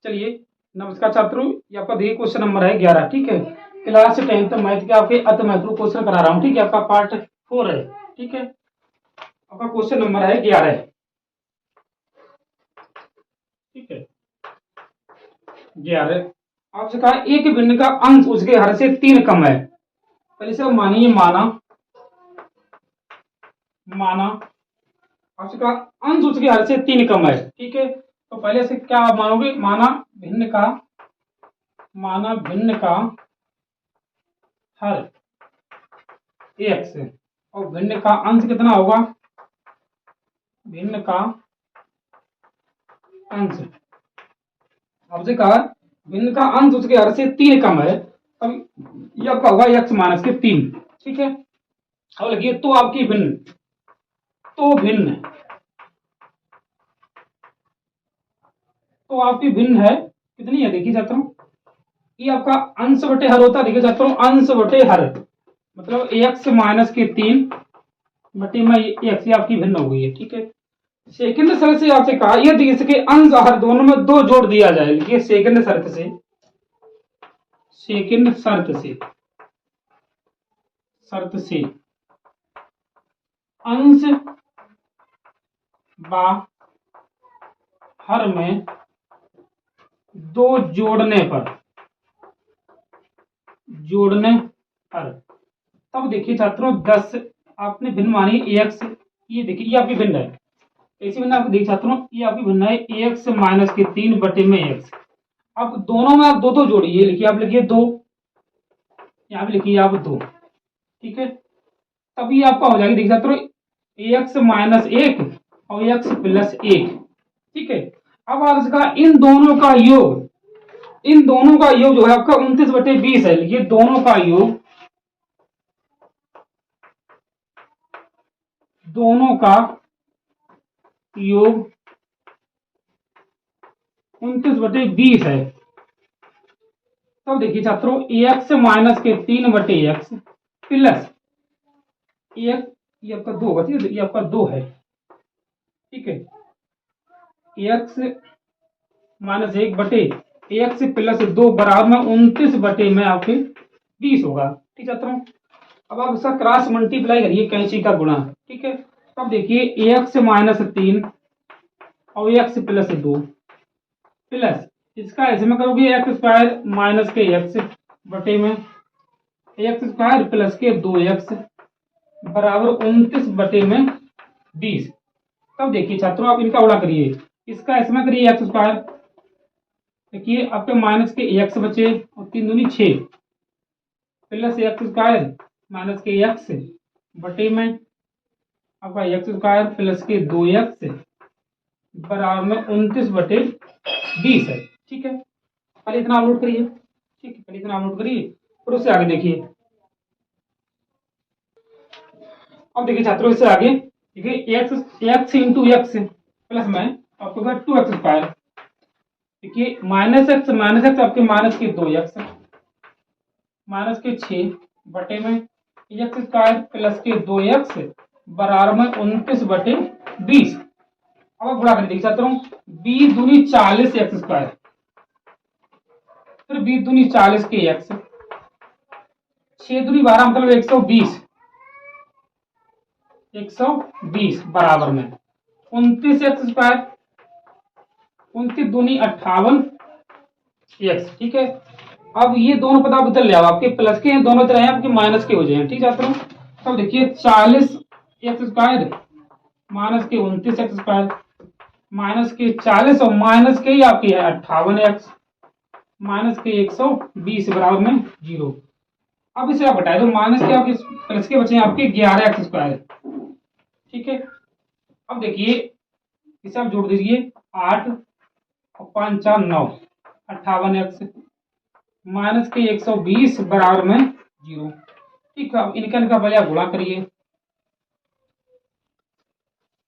चलिए, नमस्कार छात्रों, ये आपका देखिए क्वेश्चन नंबर है 11। ठीक है, क्लास 10th मैथ के आपके अति महत्वपूर्ण क्वेश्चन करा रहा हूँ। ठीक है, आपका पार्ट 4 है। ठीक है, आपका क्वेश्चन नंबर है 11। ठीक है, 11 आपसे कहा एक भिन्न का अंश उसके हर से 3 कम है। पहले से मानिए माना आपसे कहा अंश उसके हर से 3 कम है। ठीक है, तो पहले से क्या आप मानोगे, माना भिन्न का हर एक्स और भिन्न का अंश कितना होगा, भिन्न का अंश आपसे कहा भिन्न का अंश उसके हर से 3 कम है। अब यह आपका होगा एक्स माइनस के 3। ठीक है, अब लगिए तो आपकी भिन्न तो आपकी भिन्न है कितनी है, देखिए छात्रों, ये आपका अंश बटे हर होता है। देखिए छात्रों, अंश बटे हर मतलब एक्स माइनस के 3 बटे में एक्स, ये आपकी भिन्न हो गई है। ठीक है, सेकंड शर्त से आपसे कहा यदि इसके अंश हर दोनों में 2 जोड़ दिया जाए। लिखिए सेकंड शर्त से अंश बा हर में 2 जोड़ने पर तब देखिए छात्रों 10 आपने भिन्न मानी एक्स, ये देखिए ये आपकी भिन्न है। ऐसी भिन्न आपको देखिए छात्रों, ये आपकी भिन्न है एक्स माइनस के 3 बटे में एक्स। अब दोनों में आप 2 जोड़िए। लिखिए आप लिखिए 2, यहाँ पे लिखिए आप 2। ठीक है, तभी आपका हो जाएगी देखिए छात्रों एक्स माइनस 1 और एक्स प्लस 1। ठीक है, अब आप इसका इन दोनों का योग जो है आपका 29 बटे 20 है। लिखिए दोनों का योग 29 बटे 20 है। तो देखिए छात्रों एक्स माइनस के 3 बटे एक्स प्लस एक, ये आपका 2 बचे, ये आपका 2 है। ठीक है, एक्स माइनस 1 बटे एक्स प्लस 2 बराबर में 29 बटे में आपके 20 होगा। ठीक छात्रों, अब आप इसका क्रॉस मल्टीप्लाई करिए, कैंची का गुणा। ठीक है, अब देखिए एक्स माइनस 3 और एक्स प्लस 2 प्लस इसका ऐसे में करोगे एक्स स्क्वायर माइनस के एक्स बटे में एक्स स्क्वायर प्लस के 2x बराबर 29 बटे में 20। तब देखिए छात्रों आप इनका उड़ा करिए, इसका इसमें करिए एक्स स्क्वायर। देखिए आपके माइनस के एक्स बचे और 3 दूनी 6 प्लस एक्स स्क्वायर माइनस के एक्स बटे में आपका एक्स स्क्वायर प्लस के 2x बराबर में 29 बटे 20 है। ठीक है, पहले इतना अपलोड करिए। ठीक है, पहले इतना अपलोड करिए और उससे आगे देखिए। अब देखिए छात्रों इससे आगे देखिए एक्स इंटू एक्स प्लस में आपको 2x स्क्वायर। देखिए माइनस एक्स आपके माइनस के 2x माइनस के 6 बटे में एक्स स्क्वायर प्लस के 2x बराबर में 29 बटे 20। अब गुणा कर देखिए छात्रों 20 दूनी 40 एक्स स्क्वायर, फिर 20 दूनी 40 के एक्स, 6 दूनी 12 मतलब 120 बराबर में 29 एक्स स्क्वायर, 29 दूनी 58 एक्स। ठीक है, अब ये दोनों पद आप उधर ले आओ, आपके प्लस के हैं दोनों तरह हैं, आपके माइनस के हो जाए। ठीक है छात्रों, अब देखिए 40 एक्स स्क्वायर माइनस के 29 एक्स स्क्वायर माइनस के 40 और माइनस के ही आपकी है 58 एक्स माइनस के 120 बराबर में 0। अब इसे आप हटाए तो माइनस के आपके प्लस के बचे हैं आपके 11 एक्स स्क्वायर। ठीक है, अब देखिए इसे आप जोड़ दीजिए 8 और 5 4 9 58 एक्स माइनस के 120 बराबर में 0। ठीक है, अब इनका पहले आप गुणा करिए।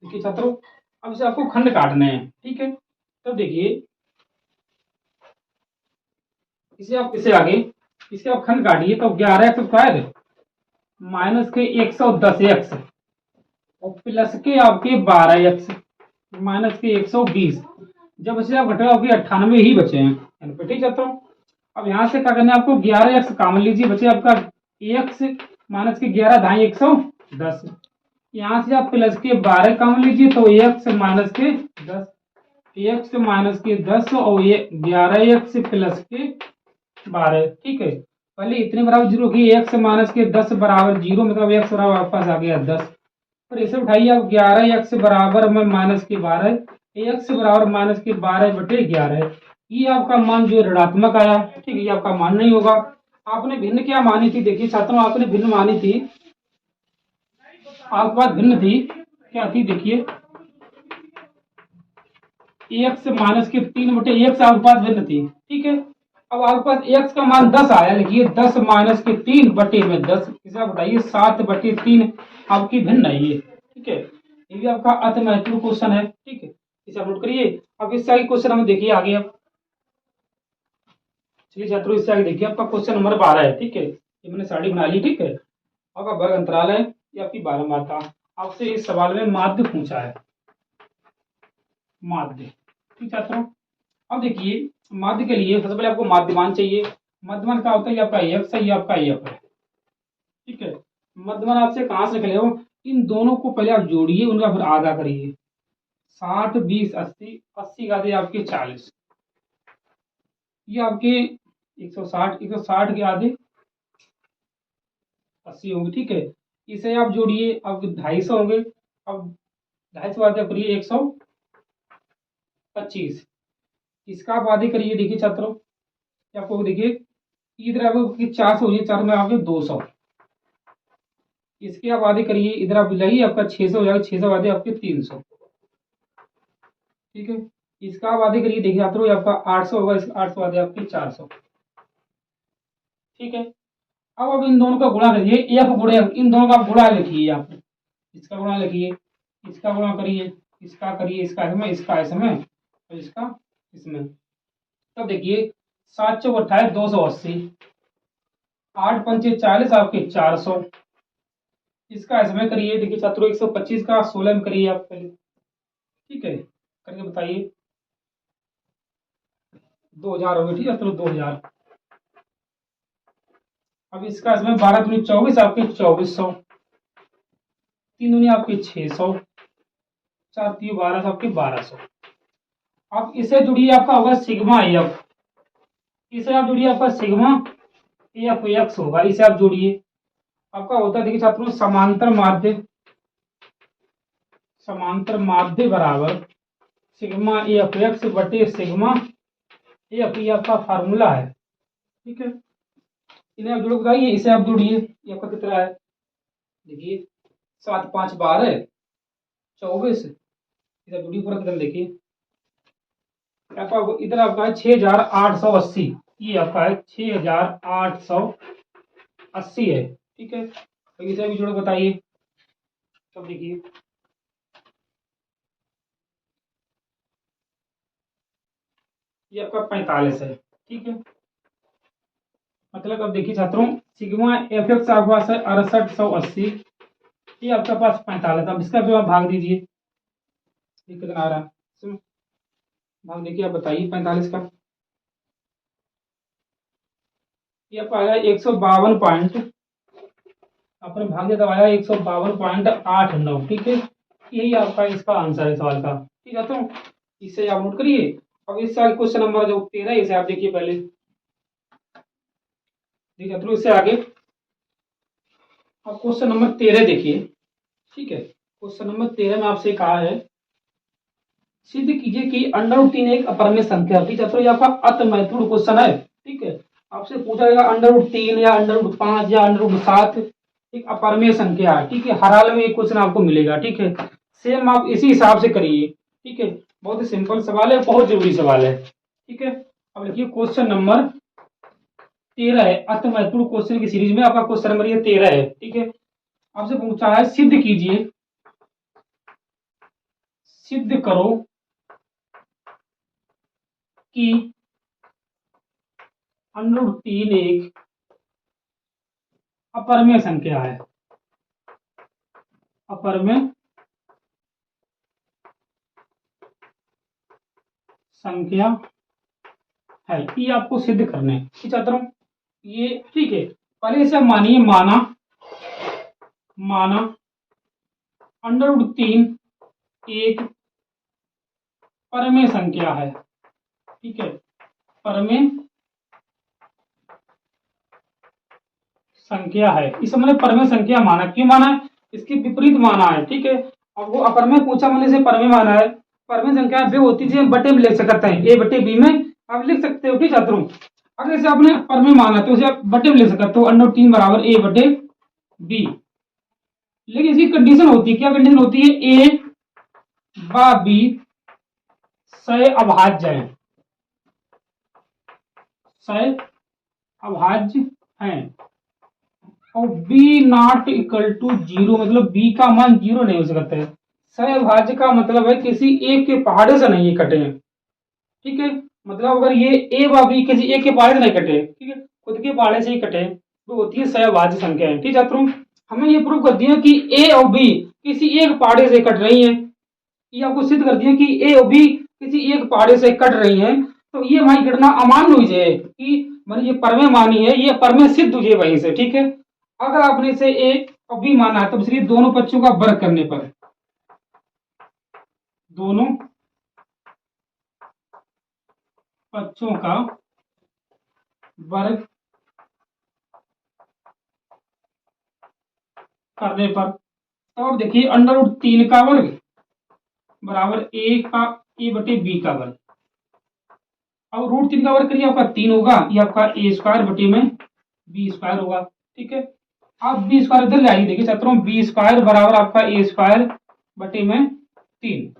देखिए छात्रों अब इसे आपको खंड काटने हैं। ठीक है, तब देखिए इसे आगे इसे आप खंड काटिए। तो 11 एक्स स्क्वायर माइनस के 110 एक्स और प्लस के आपके 12 एक्स माइनस के 120 जब बचे आप घटेगा आपके 98 ही बचे हैं। ठीक छात्रों, अब यहाँ से क्या करना है आपको, 11x कॉमन लीजिए, बचे आपका x माइनस के 11 ढाई 110। यहाँ से आप प्लस के 12 कॉमन लीजिए तो x माइनस के 10, x माइनस के 10 और ये 11x प्लस के 12। ठीक है, पहले इतने बराबर जीरो की, x माइनस के 10 बराबर जीरो, मतलब x बराबर वापस आ गया 10। फिर इसे उठाइए आप, 11x बराबर में माइनस के 12, x बराबर माइनस के 12 बटे 11। ये आपका मान जो ऋणात्मक आया। ठीक है, ये आपका मान नहीं होगा। आपने भिन्न क्या मानी थी, देखिए छात्रों, आपने भिन्न मानी थी, आपके पास भिन्न थी, क्या थी देखिए, एक्स माइनस के 3 बटे एक्स आपके पास भिन्न थी। ठीक है, अब आपके पास एक्स का मान 10 आया, लिखिए 10 माइनस के 3 बटे में 10, इसे आप बताइए 7 बटे 3 आपकी भिन्न है ये। ठीक है, ये भी आपका अति महत्वपूर्ण क्वेश्चन है। ठीक है, इसे आप नोट करिए। अब इससे आगे क्वेश्चन हम देखिए आगे। अब चलिए छात्रों, इससे आगे देखिए, आपका क्वेश्चन नंबर 12 है। ठीक है, ये मैंने साड़ी बना ली। ठीक है, आपका वर्ग अंतराल है, ये आपकी 12 मात्रा। आपसे इस सवाल में माध्य पूछा है, माध्य। ठीक छात्रों, अब देखिए माध्य के लिए सबसे पहले आपको माध्यमान चाहिए। मध्यमान का होता है, ये आपका एक्स है, ये आपका एफ है। ठीक है, मध्यमान आपसे कहां से निकलेगा, इन दोनों को पहले आप जोड़िए, उनका फिर आधा करिए। 60 20 80, 80 का दे आपके 40, ये आपके 160, 160 के आधे 80 होंगे। ठीक है, इसे आप जोड़िए, अब 250 होंगे। अब 250 आधे करिए 125, इसका आप आधे करिए। देखिए छात्रों, आपको देखिए इधर आपको 400 हो, 4 में आपके 200, इसके आप आधे करिए, इधर आप मिलाइए, आपका 600 हो जाएगा, 600 आधे आपके 300। ठीक है, इसका आप आधे करिए, देखिए छात्रों, आपका 800 होगा, इसका 800 आधे आपके 400। ठीक है, अब इन दोनों का गुणा करिए, एफ गुणे इन दोनों का गुणा लिखिए आप, इसका गुणा लिखिए, इसका गुणा करिए, इसका करिए, इसका इसमें, इसका इसमें और इसका इसमें। तब देखिए 7 चौक 28, 280, 8 पंचे 40 आपके 400, इसका इसमें करिए। देखिए छात्रों 125 का 16 में करिए आप पहले। ठीक है, करके बताइए, 2000 हो गए। ठीक है, चलो 2000। अब इसका इसमें 12 दूनी 24 आपके 2400, 3 दूनी आपके 600, 4 3 12 आपके 1200। अब इसे जुड़िए, आपका होगा सिग्मा एफ, इसे आप जोड़िए, आपका सिग्मा एफ एक्स होगा, इसे आप जोड़िए। आपका होता है देखिए छात्रों, समांतर माध्य, समांतर माध्य बराबर सिग्मा एफ एक्स बटे सिग्मा एफ, ये आपका फार्मूला है। ठीक है, इन्हें आप जोड़ बताइए, इसे आप जोड़िए, ये आपका कितना है, देखिए 7 5 12 24, इधर जोड़िए पूरा कितना, देखिए आपका इधर आपका है 6880, ये आपका है 6880 है। ठीक है, तो इसे भी जोड़ बताइए। तब देखिए, ये आपका 45 है। ठीक है, मतलब अब देखिए छात्रों, सिग्मा एफ एक्स आपके पास है 6880, ये आपके पास 45। अब इसका भी आप भाग दीजिए, ये कितना आ रहा है, इसमें भाग देखिए, आप बताइए 45 का, ये आपका आया 152 पॉइंट, अपने भाग दिया दबाया 152.89। ठीक है, यही आपका इसका आंसर है सवाल का। ठीक है, तो इसे आप नोट करिए। अब इस साल क्वेश्चन नंबर जो 13 है, इसे आप देखिए पहले, ठीक है, तो इससे आगे अब क्वेश्चन नंबर 13 देखिए। ठीक है, क्वेश्चन नंबर 13 में आपसे कहा है, सिद्ध कीजिए कि √3 एक अपरिमेय संख्या। ठीक है, तो ये आपका अति महत्वपूर्ण क्वेश्चन है। ठीक है, आपसे पूछा जाएगा √3 या √5 या √7 एक अपरिमेय संख्या है। ठीक है, हर हाल में एक क्वेश्चन आपको मिलेगा। ठीक है, सेम आप इसी हिसाब से करिए। ठीक है, बहुत ही सिंपल सवाल है, बहुत जरूरी सवाल है। ठीक है, अब लिखिए क्वेश्चन नंबर 13 है, अति महत्वपूर्ण क्वेश्चन की सीरीज में आपका क्वेश्चन नंबर ये 13 है। ठीक है, आपसे पूछा है, सिद्ध कीजिए, सिद्ध करो कि √3 एक अपरिमेय संख्या है, अपरिमेय संख्या है। ये आपको सिद्ध करना है ठीक छात्रों। ये ठीक है, पहले इसे मानिए माना √3 एक परमेय संख्या है। ठीक है, परमेय संख्या है। इसे मैंने परमेय संख्या माना, क्यों माना है? इसके विपरीत माना है। ठीक है, अब वो अपरमेय पूछा, मैंने इसे परमेय माना है। परमेय संख्या वे होती है बटे में लिख सकते हैं, ए बटे बी में आप लिख सकते हो। ठीक छात्रों, अगर इसे आपने परमेय माना तो इसे आप बटे में लिख सकते हो, √3 बराबर ए बटे बी। लेकिन इसकी कंडीशन होती है, क्या कंडीशन होती है? ए व बी सह अभाज्य है, सह अभाज्य है। और बी नॉट इक्वल टू 0, मतलब बी का मान 0 नहीं हो सकता है। सहभाज्य का मतलब है किसी एक के पहाड़े से नहीं कटे हैं। ठीक है, मतलब अगर ये ए व बी किसी एक के पहाड़े से नहीं कटे, ठीक है, खुद के पहाड़े से ही कटे, तो होती है सहभाज्य संख्या है। ठीक है छात्रों, हमें ये प्रूव कर दिया कि ए और बी किसी एक पहाड़े से कट रही है। ये आपको सिद्ध कर दिया कि ए और बी किसी एक पहाड़े से कट रही है। तो ये हमारी घटना अमान्य हुई है कि मैंने ये परमेय मानी है, ये परमेय सिद्ध हुई है वहीं से। ठीक है, अगर आपने इसे ए और बी माना है तो इसलिए दोनों पक्षों का वर्ग करने पर, दोनों पक्षों का वर्ग करने पर, तो अब देखिए √3 का वर्ग बराबर ए बटे बी का वर्ग। अब √3 का वर्ग करिए, आपका 3 होगा, ये आपका a² बटे में b² होगा। ठीक है, आप b² इधर ले आइए। देखिए छात्रों, b² बराबर आपका a² बटे में 3।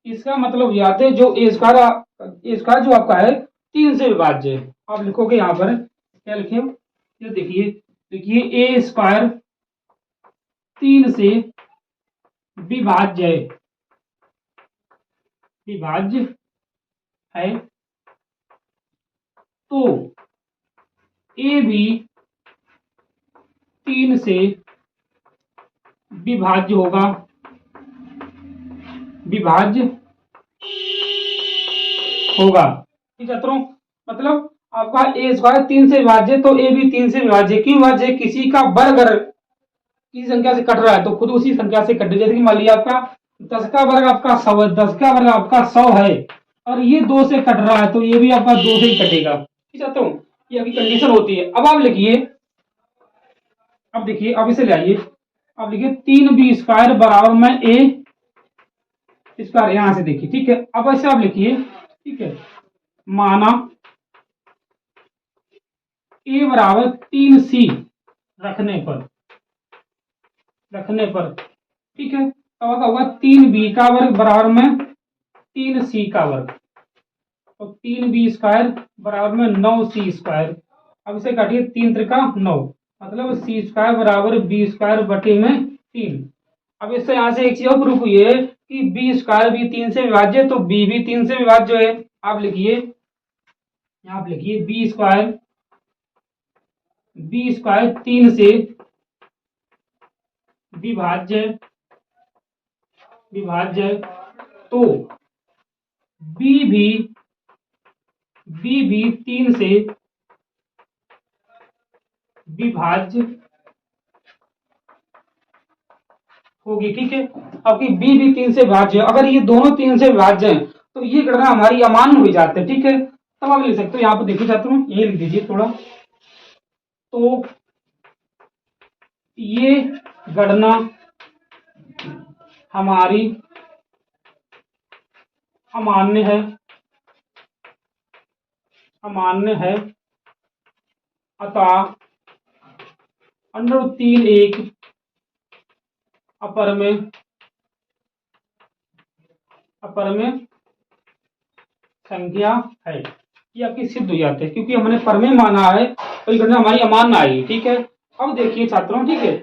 इसका मतलब याद है जो a² जो आपका है 3 से विभाज्य है। आप लिखोगे यहाँ पर क्या लिखे, ये देखिए a² 3 से विभाज्य है, तो ए भी 3 से विभाज्य होगा, ठीक है छात्रों। मतलब आपका a² 3 से विभाज्य, तो ए भी 3 से विभाज्य। क्यों विभाज्य? किसी का वर्ग अगर किसी संख्या से कट रहा है तो खुद उसी संख्या से कटे। जैसे कि मान लिया आपका 10 का वर्ग आपका 100 है, 10 का वर्ग आपका 100 है, और ये 2 से कट रहा है तो ये भी आपका 2 से ही कटेगा। ठीक है छात्रों, ये आपकी कंडीशन होती है। अब आप लिखिए, अब देखिए, अब इसे ले आइए, अब लिखिए 3b² बराबर में a² यहां से देखिए। ठीक है, अब ऐसे आप लिखिए। ठीक है, माना a बराबर 3c रखने पर, ठीक है, तो आपका होगा 3b का वर्ग बराबर में 3c का वर्ग, तो 3b² बराबर में 9c²। अब इसे काटिए, 3 त्रिका 9, मतलब c² बराबर b² बटे में 3। अब इससे यहां से एक चीज और प्रूफ हुई है कि b² भी 3 से विभाज्य है, तो b भी 3 से विभाज्य है। आप लिखिए, आप लिखिए b² 3 से विभाज्य, तो b भी 3 से विभाज्य होगी। ठीक है, आपकी b भी 3 से विभाज्य है। अगर ये दोनों 3 से विभाज्य हैं तो ये गणना हमारी अमान्य हो जाती है। ठीक है, तब आप लिख सकते हो, यहाँ पर देखिए छात्रों, ये लिख दीजिए थोड़ा, तो ये गणना हमारी अमान्य है, अतः √3 एक अपरमेय संख्या है। ये आपकी सिद्ध हो जाती है, क्योंकि हमने परमेय माना है तो ये गणना हमारी अमान्य आएगी। ठीक है, अब देखिए छात्रों, ठीक है,